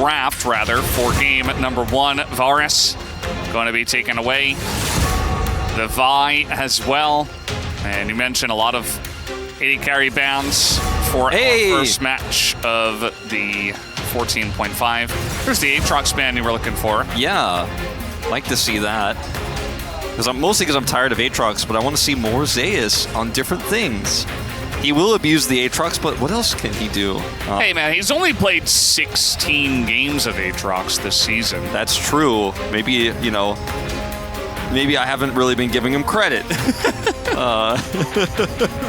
draft, rather, for game number 1. Varus going to be taken away. The Vi as well. And you mentioned a lot of AD carry bans for our first match of the 14.5. Here's the Aatrox ban you were looking for. Yeah, like to see that. Mostly because I'm tired of Aatrox, but I want to see more Zeus on different things. He will abuse the Aatrox, but what else can he do? Hey man, he's only played 16 games of Aatrox this season. That's true. Maybe, you know, maybe I haven't really been giving him credit.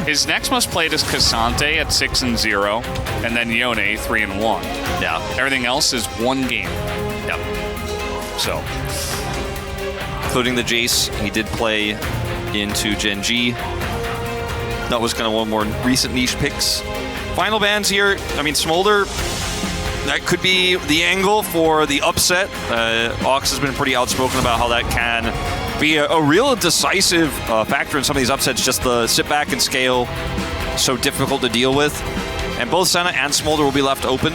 His next most played is Cassante at 6-0, and then Yone 3-1. Yeah. Everything else is 1 game. Yep. So, including the Jace, he did play into Gen G. That was kind of one more recent niche picks. Final bans here. I mean, Smolder, that could be the angle for the upset. Ox has been pretty outspoken about how that can be a real decisive factor in some of these upsets. Just the sit back and scale, so difficult to deal with. And both Senna and Smolder will be left open.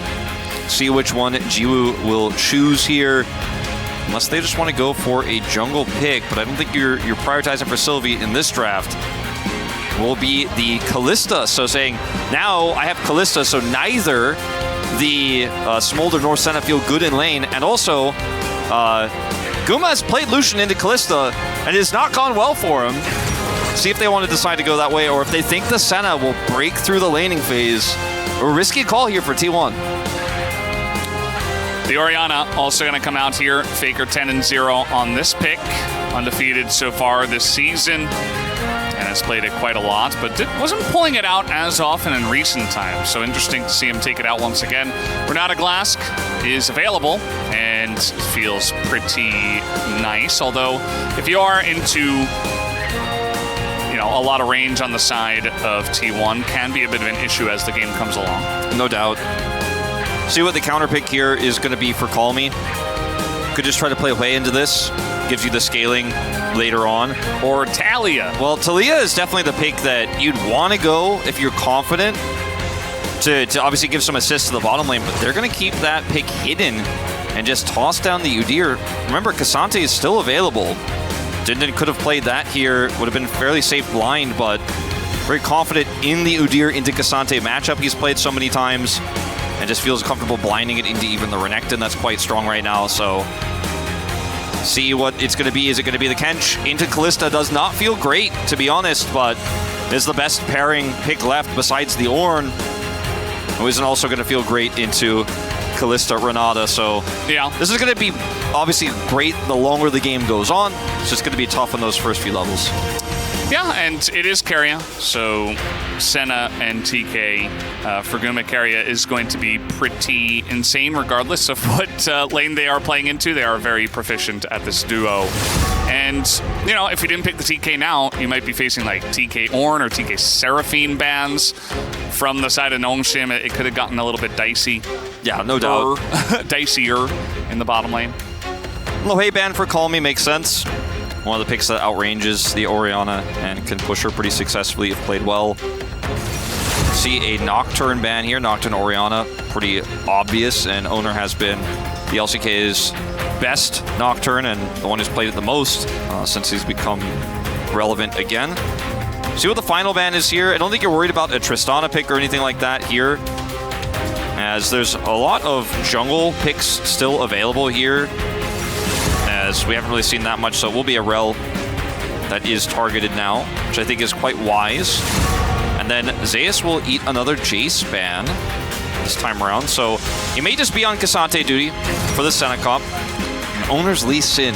See which one Jiwoo will choose here. Unless they just want to go for a jungle pick, but I don't think you're prioritizing for Sylvie in this draft. Will be the Kalista. So saying, now I have Kalista, so neither the Smolder nor Senna feel good in lane, and also Guma has played Lucian into Kalista, and it has not gone well for him. See if they want to decide to go that way, or if they think the Senna will break through the laning phase. A risky call here for T1. The Orianna also going to come out here. Faker 10-0 on this pick. Undefeated so far this season. And has played it quite a lot, but wasn't pulling it out as often in recent times. So interesting to see him take it out once again. Renata Glask is available and feels pretty nice. Although, if you are into, you know, a lot of range on the side of T1, can be a bit of an issue as the game comes along. No doubt. See what the counter pick here is going to be for Call Me. Could just try to play way into this. Gives you the scaling later on. Or Talia. Well, Talia is definitely the pick that you'd want to go if you're confident to obviously give some assists to the bottom lane, but they're going to keep that pick hidden and just toss down the Udyr. Remember, Cassante is still available. Dindin could have played that here. Would have been fairly safe blind, but very confident in the Udyr into Cassante matchup he's played so many times, and just feels comfortable blinding it into even the Renekton that's quite strong right now, so see what it's going to be. Is it going to be the Kench into Kalista? Does not feel great, to be honest, but is the best pairing pick left besides the Ornn. Who isn't also going to feel great into Kalista Renata, so yeah, this is going to be obviously great the longer the game goes on. It's just going to be tough on those first few levels. Yeah, and it is Keria, so Senna and TK for Guma Keria is going to be pretty insane regardless of what lane they are playing into. They are very proficient at this duo. And, you know, if you didn't pick the TK now, you might be facing like TK Ornn or TK Seraphine bans from the side of NONGSHIM. It could have gotten a little bit dicey. Yeah, no doubt. Dicier in the bottom lane. Lohe ban for Call Me makes sense. One of the picks that outranges the Orianna and can push her pretty successfully if played well. See a Nocturne ban here. Nocturne Orianna, pretty obvious, and Owner has been the LCK's best Nocturne and the one who's played it the most since he's become relevant again. See what the final ban is here. I don't think you're worried about a Tristana pick or anything like that here, as there's a lot of jungle picks still available here, as we haven't really seen that much, so it will be a Rel that is targeted now, which I think is quite wise. And then Zeus will eat another Jace ban this time around, so he may just be on Cassante duty for the Senna comp. And Owner's Lee Sin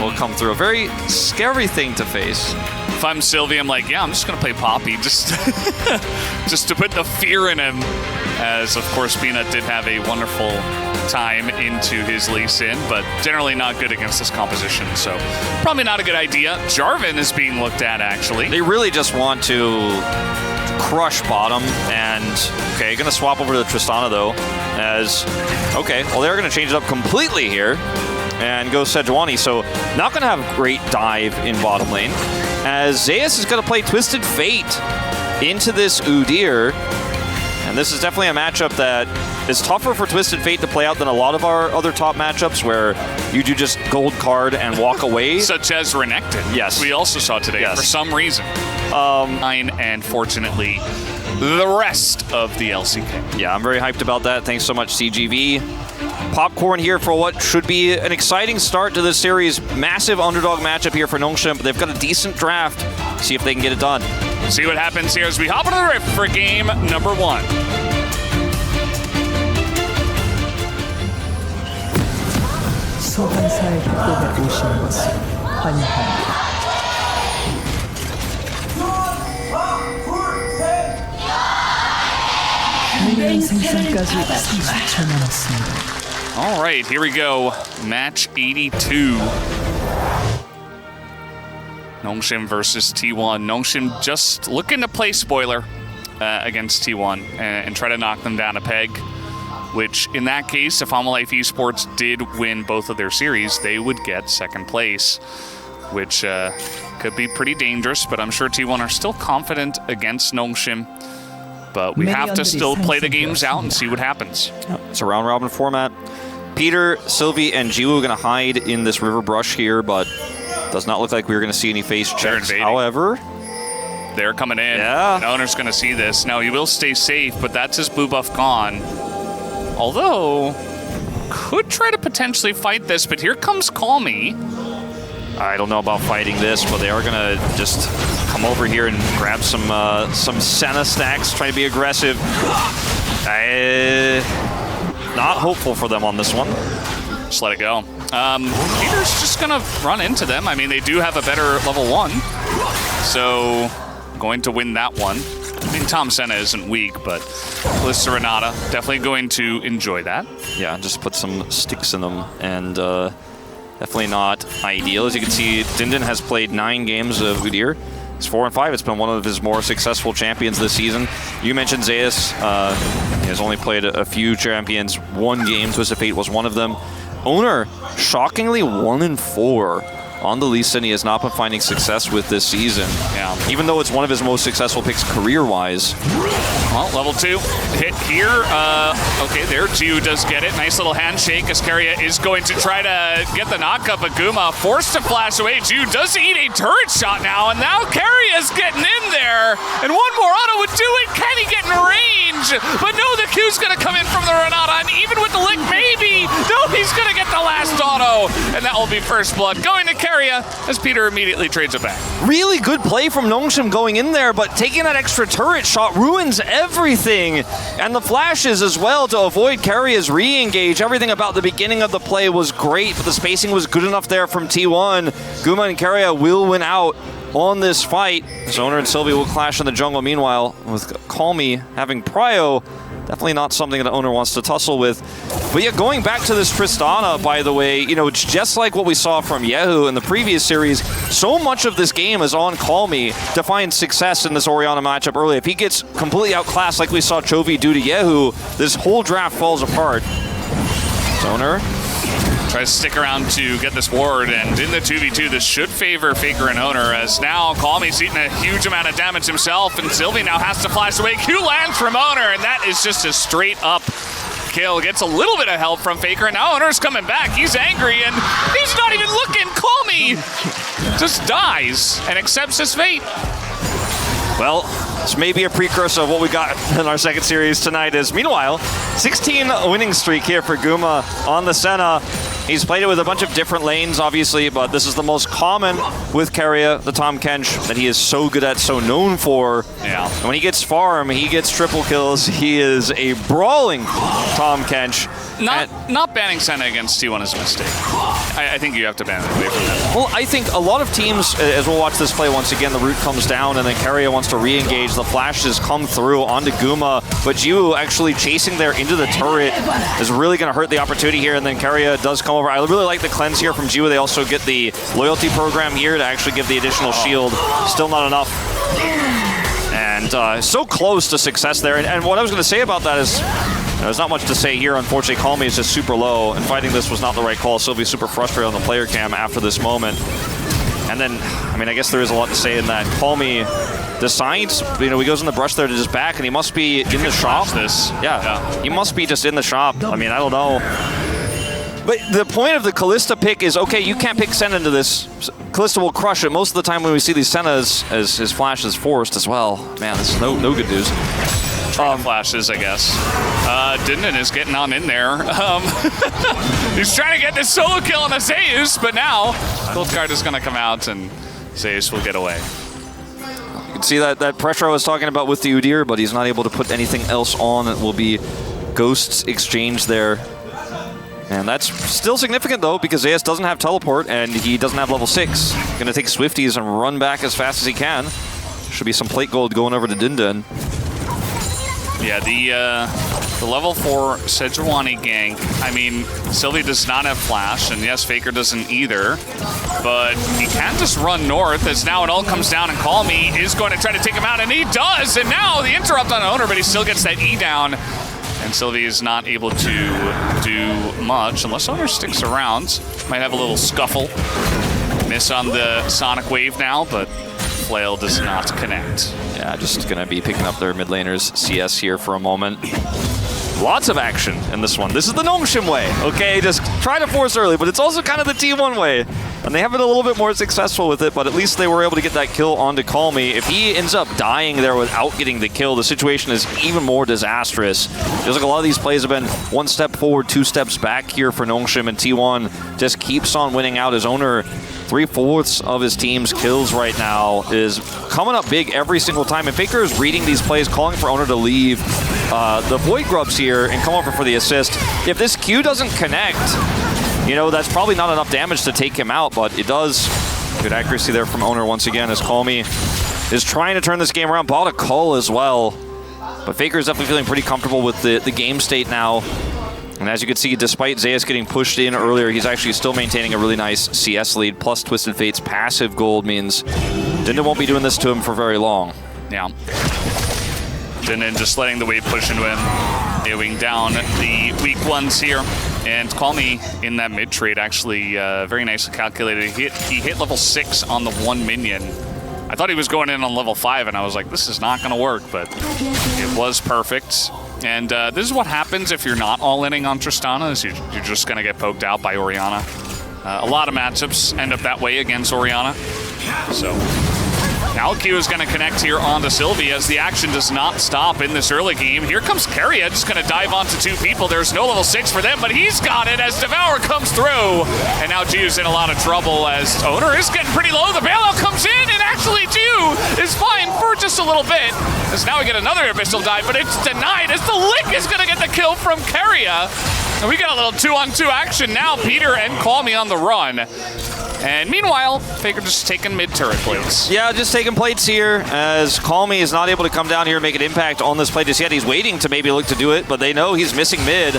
will come through. A very scary thing to face. If I'm Sylvie, I'm like, yeah, I'm just going to play Poppy, just to put the fear in him, as of course Peanut did have a wonderful time into his Lee Sin, but generally not good against this composition, so probably not a good idea. Jarvan is being looked at, actually. They really just want to crush bottom, and okay, gonna swap over to Tristana though, as okay, well they're gonna change it up completely here and go Sejuani, so not gonna have great dive in bottom lane, as Zeus is gonna play Twisted Fate into this Udyr. And this is definitely a matchup that is tougher for Twisted Fate to play out than a lot of our other top matchups where you do just gold card and walk away. Such as Renekton. Yes. We also saw today for some reason. And fortunately, the rest of the LCK. Yeah, I'm very hyped about that. Thanks so much, CGV. Popcorn here for what should be an exciting start to this series. Massive underdog matchup here for NONGSHIM, but they've got a decent draft. See if they can get it done. See what happens here as we hop into the rift for game number 1. 소환사의 협곡에 오신 것을 환영합니다. 대량 생산까지 30초 남았습니다. All right, here we go. Match 82. NONGSHIM versus T1. NONGSHIM just looking to play spoiler against T1 and try to knock them down a peg, which in that case, if Life Esports did win both of their series, they would get second place, which could be pretty dangerous, but I'm sure T1 are still confident against NONGSHIM. But we have to still play the games out and see what happens. It's a round-robin format. Peter, Sylvie, and Jiwoo are going to hide in this river brush here, but does not look like we're going to see any face checks. However, they're coming in. Yeah. And Owner's going to see this. Now, he will stay safe, but that's his blue buff gone. Although, could try to potentially fight this, but here comes Call Me. I don't know about fighting this, but they are going to just come over here and grab some Senna stacks, try to be aggressive. Not hopeful for them on this one. Just let it go. Peter's just going to run into them. I mean, they do have a better level 1, so going to win that one. I mean, Tom Senna isn't weak, but Blissa Renata definitely going to enjoy that. Yeah, just put some sticks in them, and definitely not ideal. As you can see, Dindin has played 9 games of Udyr. It's 4-5. It's been one of his more successful champions this season. You mentioned Zeus. He has only played a few champions. 1 game, Twisted Fate was one of them. Owner, shockingly 1-4 on the Lee Sin. He has not been finding success with this season. Yeah. Even though it's one of his most successful picks career-wise. Well, level 2 hit here. Okay, there, Jiu does get it. Nice little handshake. Ascaria is going to try to get the knock-up. Aguma forced to flash away. Jiu does eat a turret shot now, and now Carria's getting in there. And one more auto would do it. Can he get in range? But no, the Q's going to come in from the Renata, and even with the lick, maybe. No, he's going to get the last auto, and that will be first blood. Going to Caria as Peter immediately trades it back. Really good play from NONGSHIM going in there, but taking that extra turret shot ruins everything. And the flashes as well to avoid Carria's re-engage. Everything about the beginning of the play was great, but the spacing was good enough there from T1. Guma and Caria will win out on this fight. Zoner and Sylvie will clash in the jungle. Meanwhile, with Call Me having Prio, definitely not something that Owner wants to tussle with. But yeah, going back to this Tristana, by the way, you know, it's just like what we saw from Yehu in the previous series. So much of this game is on Call Me to find success in this Orianna matchup early. If he gets completely outclassed like we saw Chovy do to Yehu, this whole draft falls apart. Zoner tries to stick around to get this ward, and in the 2v2, this should favor Faker and Owner, as now Call Me's eating a huge amount of damage himself, and Sylvie now has to flash away. Q lands from Owner, and that is just a straight up kill. Gets a little bit of help from Faker, and now Owner's coming back. He's angry, and he's not even looking. Call Me just dies and accepts his fate. Well, this may be a precursor of what we got in our second series tonight. Is meanwhile, 16 winning streak here for Guma on the Senna. He's played it with a bunch of different lanes, obviously, but this is the most common with Caria, the Tahm Kench, that he is so good at, so known for. Yeah. And when he gets farm, he gets triple kills. He is a brawling Tahm Kench. Not banning Senna against T1 is a mistake. I think you have to ban it away from him. Well, I think a lot of teams, as we'll watch this play once again, the root comes down and then Caria wants to re-engage. The flashes come through onto Guma, but Jiwoo actually chasing there into the turret is really going to hurt the opportunity here, and then Caria does come over. I really like the cleanse here from Jiwoo. They also get the loyalty program here to actually give the additional shield. Still not enough. And so close to success there. And what I was going to say about that is, there's not much to say here. Unfortunately, Call Me is just super low, and fighting this was not the right call. Sylvie's super frustrated on the player cam after this moment. And then, I mean, I guess there is a lot to say in that. Call Me decides, you know, he goes in the brush there to just back, and he must be in the shop. Yeah, he must be just in the shop. I mean, I don't know. But the point of the Kalista pick is, okay, you can't pick Senna into this. Kalista will crush it. Most of the time when we see these Sennas, as his flash is forced as well. Man, this is no good news. Flashes, I guess. Dinden is getting on in there. He's trying to get this solo kill on the Zeus, but now Coldcard is going to come out and Zeus will get away. You can see that pressure I was talking about with the Udyr, but he's not able to put anything else on. It will be Ghost's exchange there. And that's still significant, though, because Zeus doesn't have teleport, and he doesn't have level 6. Going to take Swifties and run back as fast as he can. Should be some plate gold going over to Dinden. Yeah, the level 4 Sejuani gank, I mean, Sylvie does not have flash, and yes, Faker doesn't either, but he can just run north, as now it all comes down, and Call Me is going to try to take him out, and he does, and now the interrupt on Owner, but he still gets that E down. And Sylvie is not able to do much unless Owner sticks around. Might have a little scuffle. Miss on the Sonic Wave now, but Flail does not connect. Yeah, just going to be picking up their mid laners CS here for a moment. Lots of action in this one. This is the NONGSHIM way, okay? Just try to force early, but it's also kind of the T1 way. And they have been a little bit more successful with it, but at least they were able to get that kill onto Call Me. If he ends up dying there without getting the kill, the situation is even more disastrous. Feels like a lot of these plays have been one step forward, 2 steps back here for NONGSHIM, and T1 just keeps on winning out. His Owner, 3/4 of his team's kills right now, is coming up big every single time. And Faker is reading these plays, calling for Owner to leave the Void Grubs here and come over for the assist. If this Q doesn't connect, you know, that's probably not enough damage to take him out, but it does. Good accuracy there from Owner once again, as Call Me is trying to turn this game around. Bought a cull as well. But Faker is definitely feeling pretty comfortable with the game state now. And as you can see, despite Zeus getting pushed in earlier, he's actually still maintaining a really nice CS lead. Plus Twisted Fate's passive gold means Dinden won't be doing this to him for very long. Yeah. Dinden just letting the wave push into him. AoEing down the weak ones here. And Call Me in that mid trade actually very nicely calculated. He hit level 6 on the 1 minion. I thought he was going in on level 5, and I was like, this is not going to work, but it was perfect. And this is what happens if you're not all-inning on Tristana, is you're just going to get poked out by Orianna. A lot of matchups end up that way against Orianna. So now Q is going to connect here onto Sylvie as the action does not stop in this early game. Here comes Keria, just going to dive onto 2 people. There's no level 6 for them, but he's got it as Devour comes through. And now Jiu's in a lot of trouble as Owner is getting pretty low. The bailout comes in, and actually Jiu is fine for just a little bit. As now we get another Abyssal dive, but it's denied as the Lick is going to get the kill from Keria. And we got a little 2-on-2 action now. Peter and Call Me on the run. And meanwhile, Faker just taking mid-turret plates. Yeah, just taking plates here, as Call Me is not able to come down here and make an impact on this plate just yet. He's waiting to maybe look to do it, but they know he's missing mid.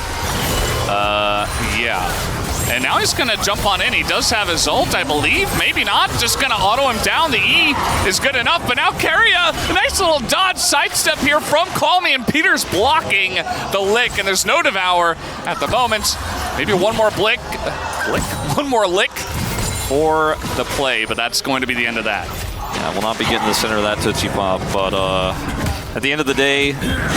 Yeah. And now he's going to jump on in. He does have his ult, I believe. Maybe not. Just going to auto him down. The E is good enough. But now Keria, a nice little dodge sidestep here from Call Me. And Peter's blocking the Lick. And there's no Devour at the moment. Maybe one more one more lick for the play. But that's going to be the end of that. Yeah, we'll not be getting the center of that Tootsie Pop. But at the end of the day,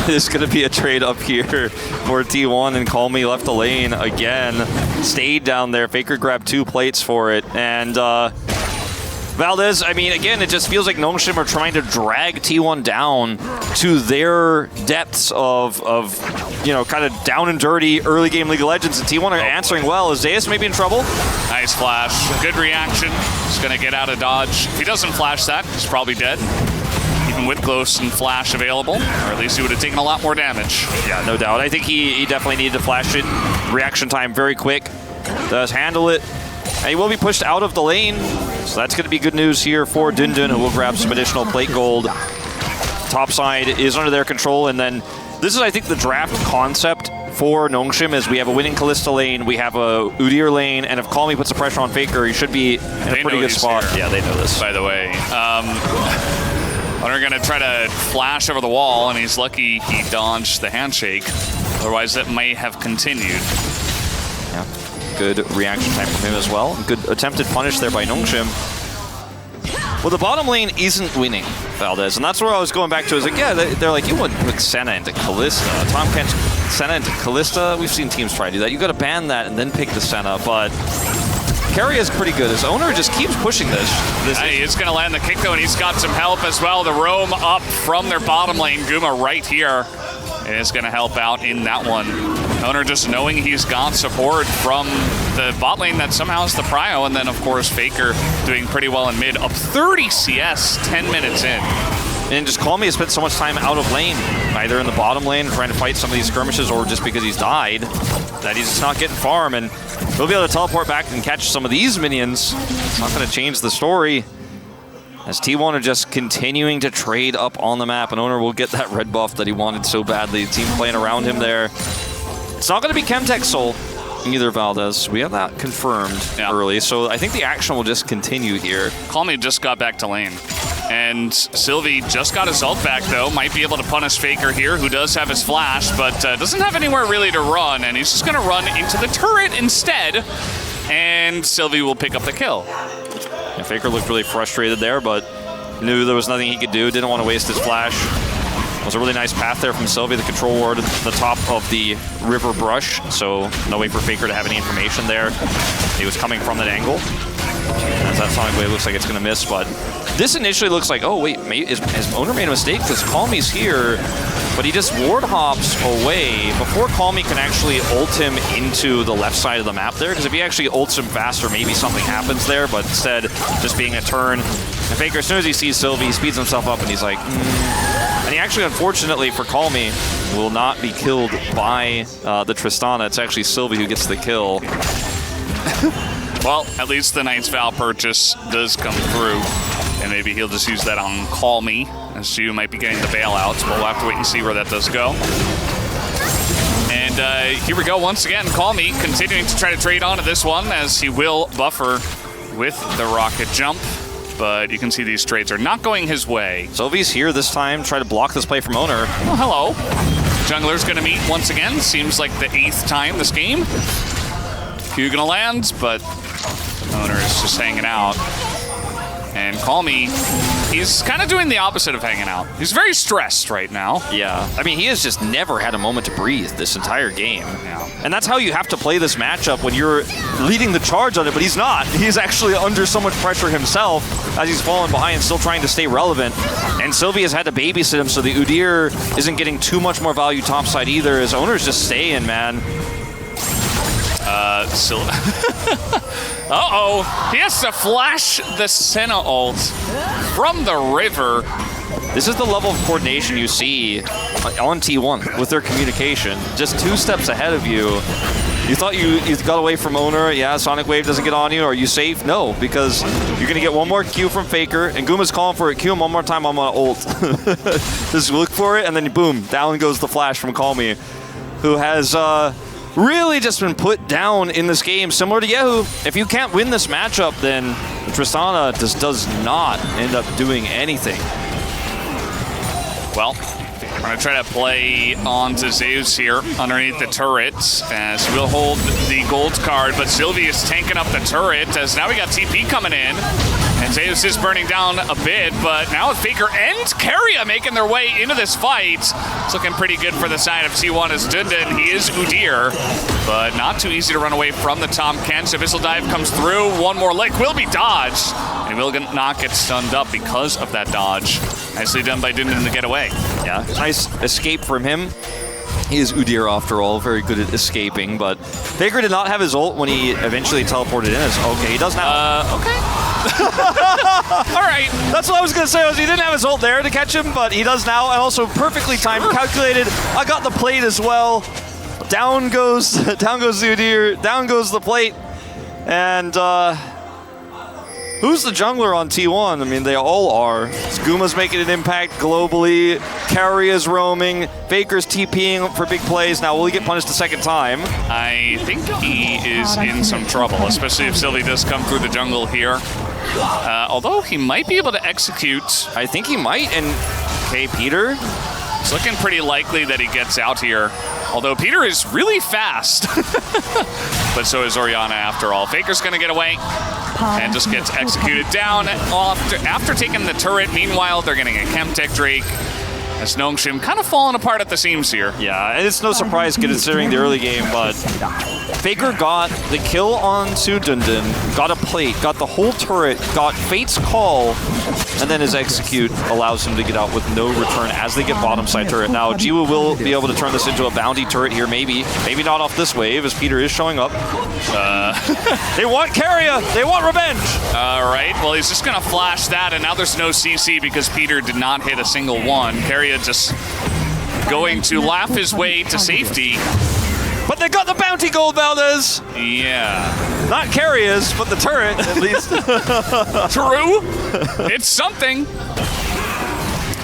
there's going to be a trade up here for T1, and Call Me left the lane again. Stayed down there. Faker grabbed 2 plates for it. And Valdez, I mean, again, it just feels like NONGSHIM are trying to drag T1 down to their depths of you know, kind of down and dirty early game League of Legends. And T1 are answering well. Is Zeus maybe in trouble? Nice flash. Good reaction. He's going to get out of dodge. If he doesn't flash that, he's probably dead. Even with Ghost and Flash available, or at least he would have taken a lot more damage. Yeah, no doubt. I think he definitely needed to flash it. Reaction time very quick. Does handle it. And he will be pushed out of the lane. So that's going to be good news here for Dinden, who will grab some additional plate gold. Top side is under their control. And then this is, I think, the draft concept for NONGSHIM is we have a winning Kalista lane, we have a Udyr lane, and if Call Me puts the pressure on Faker, he should be in a pretty good spot. Here, yeah, they know this. By the way. They're going to try to flash over the wall, and he's lucky he dodged the handshake. Otherwise, it may have continued. Yeah, good reaction time from him as well. Good attempted punish there by NONGSHIM. Well, the bottom lane isn't winning. Valdez. And that's where I was going back to. Is like, yeah, they're like, you wouldn't put Senna into Callista. Tom Kent, Senna into Callista. We've seen teams try to do that. You got to ban that and then pick the Senna. But Carry is pretty good. His owner just keeps pushing this. He's going to land the kick, though, and he's got some help as well. The roam up from their bottom lane. Guma right here is going to help out in that one. Owner just knowing he's got support from the bot lane that somehow is the prio, and then, of course, Faker doing pretty well in mid. Up 30 CS, 10 minutes in. And just Call Me has spent so much time out of lane, either in the bottom lane trying to fight some of these skirmishes or just because he's died, that he's just not getting farm. And he'll be able to teleport back and catch some of these minions. It's not going to change the story. As T1 are just continuing to trade up on the map, and Owner will get that red buff that he wanted so badly. The team playing around him there. It's not going to be Chemtech Soul either, Valdez. We have that confirmed early, so I think the action will just continue here. Call Me just got back to lane. And Sylvie just got his ult back, though. Might be able to punish Faker here, who does have his flash, but doesn't have anywhere really to run, and he's just going to run into the turret instead, and Sylvie will pick up the kill. Yeah, Faker looked really frustrated there, but knew there was nothing he could do. Didn't want to waste his flash. It was a really nice path there from Sylvie. The control ward at the top of the river brush, so no way for Faker to have any information there. He was coming from that angle. As that Sonic Wave looks like it's going to miss, but this initially looks like, oh wait, has Owner made a mistake? Because Call Me's here, but he just ward hops away before Call Me can actually ult him into the left side of the map there, because if he actually ults him faster, maybe something happens there, but instead, just being a turn. And Faker, as soon as he sees Sylvie, he speeds himself up and he's like, And he actually, unfortunately for Call Me, will not be killed by the Tristana. It's actually Sylvie who gets the kill. Well, at least the Knight's Vow purchase does come through, and maybe he'll just use that on Call Me, as you might be getting the bailouts, but we'll have to wait and see where that does go. And here we go once again. Call Me continuing to try to trade onto this one, as he will buffer with the rocket jump, but you can see these trades are not going his way. Sylvie's here this time, try to block this play from Owner. Oh, hello. Jungler's going to meet once again. Seems like the 8th time this game. Q gonna land, but Owner is just hanging out. And Call Me, he's kind of doing the opposite of hanging out. He's very stressed right now. Yeah, I mean, he has just never had a moment to breathe this entire game. Yeah. And that's how you have to play this matchup when you're leading the charge on it, but he's not. He's actually under so much pressure himself as he's falling behind, still trying to stay relevant. And Sylvie has had to babysit him, so the Udyr isn't getting too much more value topside either. His Owner's just staying, man. Uh-oh. He has to flash the Senna ult from the river. This is the level of coordination you see on T1 with their communication. Just 2 steps ahead of you. You thought you got away from Owner. Yeah, Sonic Wave doesn't get on you. Are you safe? No, because you're going to get one more Q from Faker, and Guma's calling for a Q him one more time. I'm going to ult. Just look for it, and then boom, down goes the flash from Call Me, who has really just been put down in this game, similar to Yehu. If you can't win this matchup, then Tristana just does not end up doing anything. Well, we're going to try to play on to Zeus here underneath the turret, as we'll hold the gold card, but Sylvie is tanking up the turret, as now we got TP coming in. And Zeus is burning down a bit, but now with Faker and Keria making their way into this fight, it's looking pretty good for the side of T1 as Dundun. He is Udyr, but not too easy to run away from the Tom Kent. Abyssal Dive comes through, one more lick will be dodged, and he will not get stunned up because of that dodge. Nicely done by Dundun to get away. Yeah, nice escape from him. He is Udyr after all, very good at escaping, but Faker did not have his ult when he eventually teleported in. Okay, he does now. Okay. All right. That's what I was going to say, was he didn't have his ult there to catch him, but he does now, and also perfectly timed, calculated. I got the plate as well. Down goes the Udyr, down goes the plate, and who's the jungler on T1? I mean, they all are. Guma's making an impact globally. Carry is roaming. Faker's TPing for big plays. Now, will he get punished a second time? I think he is in some trouble, especially if Sylvie does come through the jungle here. Although he might be able to execute. I think he might, and okay, Peter? It's looking pretty likely that he gets out here. Although Peter is really fast. But so is Orianna after all. Faker's going to get away. and just gets executed down after taking the turret. Meanwhile, they're getting a Chemtech Drake. As NONGSHIM kind of falling apart at the seams here. Yeah, and it's no surprise considering the early game, but Faker got the kill onto Dundun, got a plate, got the whole turret, got Fate's call, and then his execute allows him to get out with no return as they get bottom side turret. Now, Jiwoo will be able to turn this into a bounty turret here, maybe not off this wave, as Peter is showing up. They want Carrier, they want revenge! All right, well, he's just gonna flash that, and now there's no CC because Peter did not hit a single one. Carrier just going to laugh his way to safety. But they got the bounty gold, Valdez! Yeah. Not Carriers, but the turret, at least. True. It's something.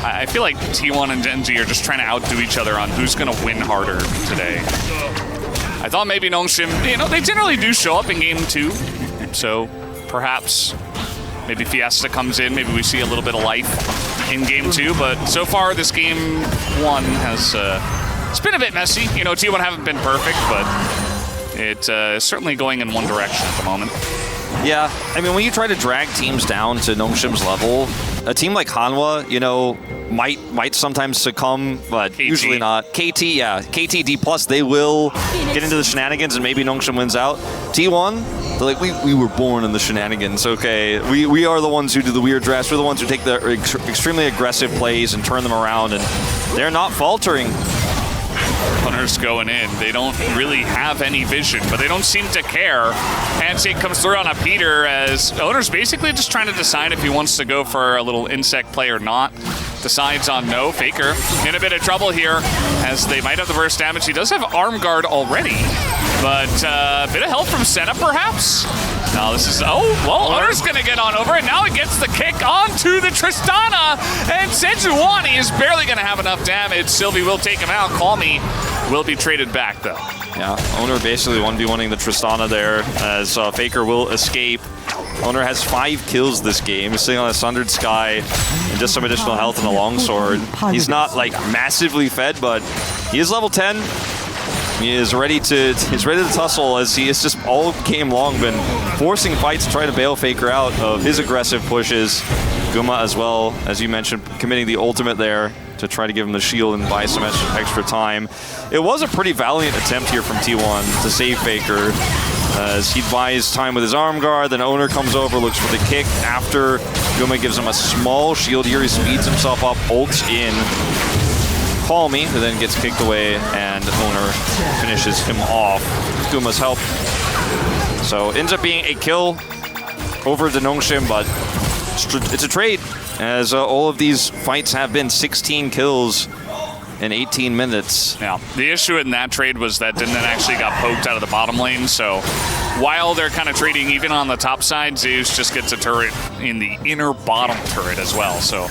I feel like T1 and Gen G are just trying to outdo each other on who's going to win harder today. I thought maybe NONGSHIM, they generally do show up in game 2. So perhaps maybe Fiesta comes in, maybe we see a little bit of life in game 2, but so far this game 1 has it's been a bit messy. T1 haven't been perfect, but it's certainly going in one direction at the moment. Yeah, I mean, when you try to drag teams down to NONGSHIM's level, a team like Hanwha, might sometimes succumb, but KT. Usually not. KT, yeah, KT D+, they will get into the shenanigans and maybe NONGSHIM wins out. T1, they're like, we were born in the shenanigans, okay? We are the ones who do the weird drafts. We're the ones who take the extremely aggressive plays and turn them around, and they're not faltering. Hunters going in. They don't really have any vision, but they don't seem to care. Handshake comes through on a Peter as Owner's basically just trying to decide if he wants to go for a little insect play or not. Decides on no. Faker in a bit of trouble here as they might have the burst damage. He does have arm guard already, but a bit of help from Senna perhaps. Now this is, Owner's gonna get on over, and now he gets the kick onto the Tristana, and Sejuani is barely gonna have enough damage. Sylvie will take him out. Call Me will be traded back though. Yeah, Owner basically 1v1ing the Tristana there as Faker will escape. Owner has 5 kills this game. He's sitting on a Sundered Sky and just some additional health and a longsword. He's not like massively fed, but he is level 10. He is ready to tussle as he has just all game long been forcing fights to try to bail Faker out of his aggressive pushes. Guma as well, as you mentioned, committing the ultimate there to try to give him the shield and buy some extra time. It was a pretty valiant attempt here from T1 to save Faker as he buys time with his arm guard. Then Owner comes over, looks for the kick after Guma gives him a small shield here. He speeds himself up, ults in. Call Me, who then gets kicked away, and Owner finishes him off with Guma's help. So ends up being a kill over the NONGSHIM, but it's a trade, as all of these fights have been 16 kills in 18 minutes. Yeah, the issue in that trade was that Dindon actually got poked out of the bottom lane, so while they're kind of trading even on the top side, Zeus just gets a turret in the inner bottom turret as well, so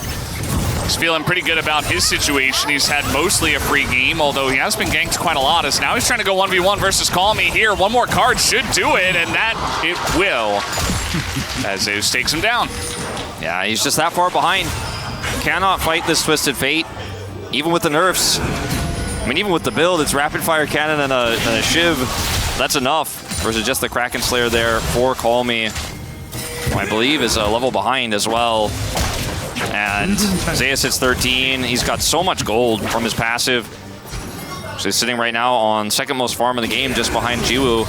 he's feeling pretty good about his situation. He's had mostly a free game, although he has been ganked quite a lot, as now he's trying to go 1v1 versus Call Me here. One more card should do it, and that it will, as Zeus takes him down. Yeah, he's just that far behind. Cannot fight this Twisted Fate, even with the nerfs. I mean, even with the build, it's rapid fire cannon and a shiv. That's enough versus just the Kraken Slayer there for Call Me, who I believe is a level behind as well. And Zeus hits 13. He's got so much gold from his passive. So he's sitting right now on second most farm in the game, just behind Jiwoo.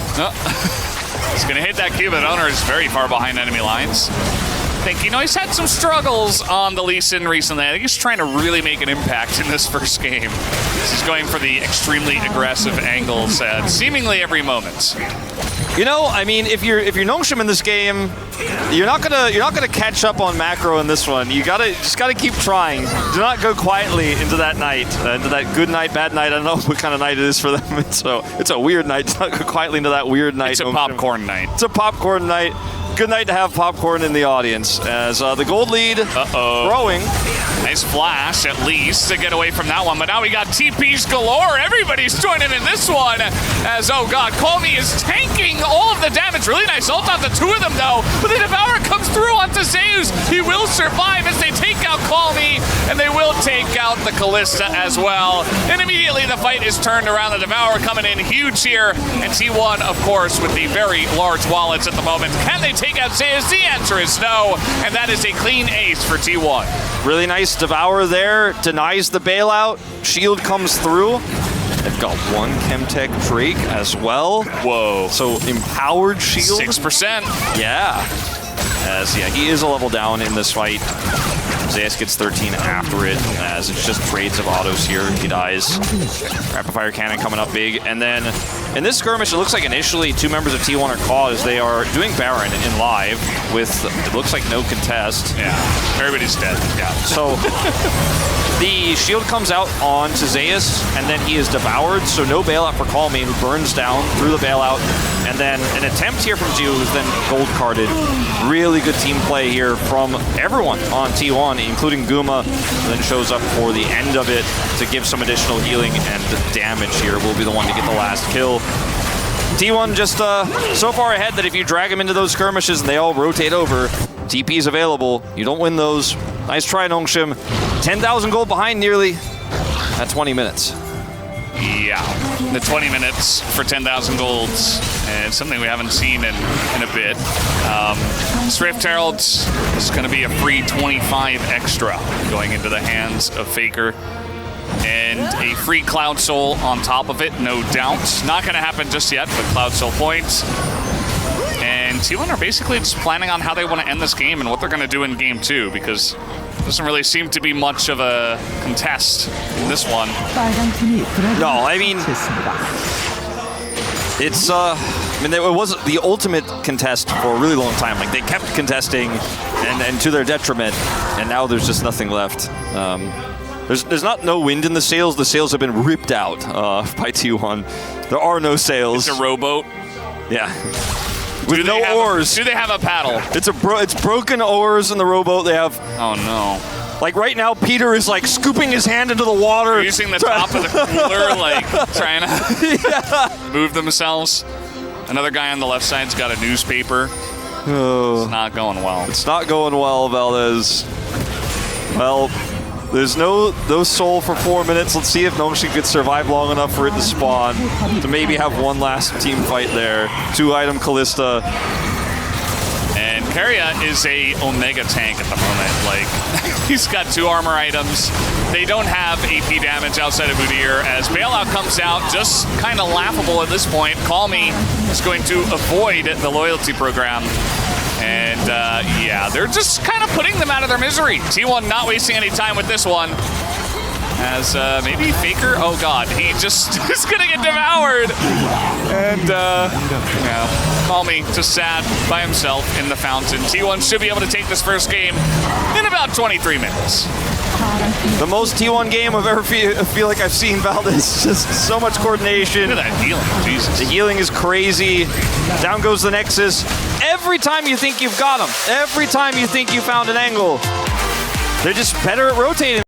He's going to hit that Q, but Owner is very far behind enemy lines. I think, he's had some struggles on the Lee Sin recently. I think he's trying to really make an impact in this first game. He's going for the extremely aggressive angles at seemingly every moment. I mean, if you're NONGSHIM in this game, you're not gonna catch up on macro in this one. You just gotta keep trying. Do not go quietly into that night, into that good night, bad night. I don't know what kind of night it is for them. It's a weird night. Do not go quietly into that weird night. It's a popcorn night. It's a popcorn night. Good night to have popcorn in the audience as the gold lead growing. Nice flash, at least, to get away from that one. But now we got TPs galore. Everybody's joining in this one as, oh God, Call Me is tanking all of the damage. Really nice ult on the two of them, though. But the Devourer comes through onto Zeus. He will survive as they take out Call Me, and they will take out the Kalista as well. And immediately the fight is turned around. The Devourer coming in huge here. And T1, of course, with the very large wallets at the moment. Can they take out Zeus? The answer is no. And that is a clean ace for T1. Really nice Devour there. Denies the bailout. Shield comes through. They've got one Chemtech Drake as well. Whoa. So empowered shield. 6%. Yeah. Yeah, he is a level down in this fight. Zeus gets 13 after it, as it's just trades of autos here. He dies. Rapid Fire Cannon coming up big. And then in this skirmish, it looks like initially two members of T1 are caught as they are doing Baron in live with, it looks like no contest. Yeah, everybody's dead. Yeah. So the shield comes out onto Zeus, and then he is devoured, so no bailout for Call Me, who burns down through the bailout. And then an attempt here from Jiu, who's then gold carded. Really good team play here from everyone on T1, including Guma, who then shows up for the end of it to give some additional healing and damage here. Will be the one to get the last kill. T1 just so far ahead that if you drag them into those skirmishes and they all rotate over, TP's available. You don't win those. Nice try, NONGSHIM. 10,000 gold behind nearly at 20 minutes. Yeah, the 20 minutes for 10,000 golds, and it's something we haven't seen in a bit. Swift Herald is going to be a free 25 extra going into the hands of Faker. And a free Cloud Soul on top of it, no doubt. Not going to happen just yet, but Cloud Soul points. And T1 are basically just planning on how they want to end this game and what they're going to do in game 2, because it doesn't really seem to be much of a contest in this one. No, I mean, it's, it was the ultimate contest for a really long time. Like, they kept contesting and to their detriment, and now there's just nothing left. There's no wind in the sails. The sails have been ripped out by T1. There are no sails. It's a rowboat. Yeah. With no oars. Do they have a paddle? It's broken oars in the rowboat. They have. Oh no! Like right now, Peter is like scooping his hand into the water, they're using the top of the cooler, like trying to move themselves. Another guy on the left side's got a newspaper. Oh. It's not going well. It's not going well, Valdez. Well, there's no soul for 4 minutes. Let's see if NONGSHIM could survive long enough for it to spawn to maybe have one last team fight there. 2-item Kalista. And Karya is a Omega tank at the moment. Like, he's got 2 armor items. They don't have AP damage outside of Udyr, as Bailout comes out, just kind of laughable at this point. Call Me is going to avoid the loyalty program. And yeah, they're just kind of putting them out of their misery. T1 not wasting any time with this one. As maybe Faker, oh god, he just is gonna get devoured. And yeah, Call Me just sad by himself in the fountain. T1 should be able to take this first game in about 23 minutes. The most T1 game I've ever feel like I've seen, Valdez. Just so much coordination. Look at that healing, Jesus. The healing is crazy. Down goes the Nexus. Every time you think you've got them, every time you think you found an angle, they're just better at rotating.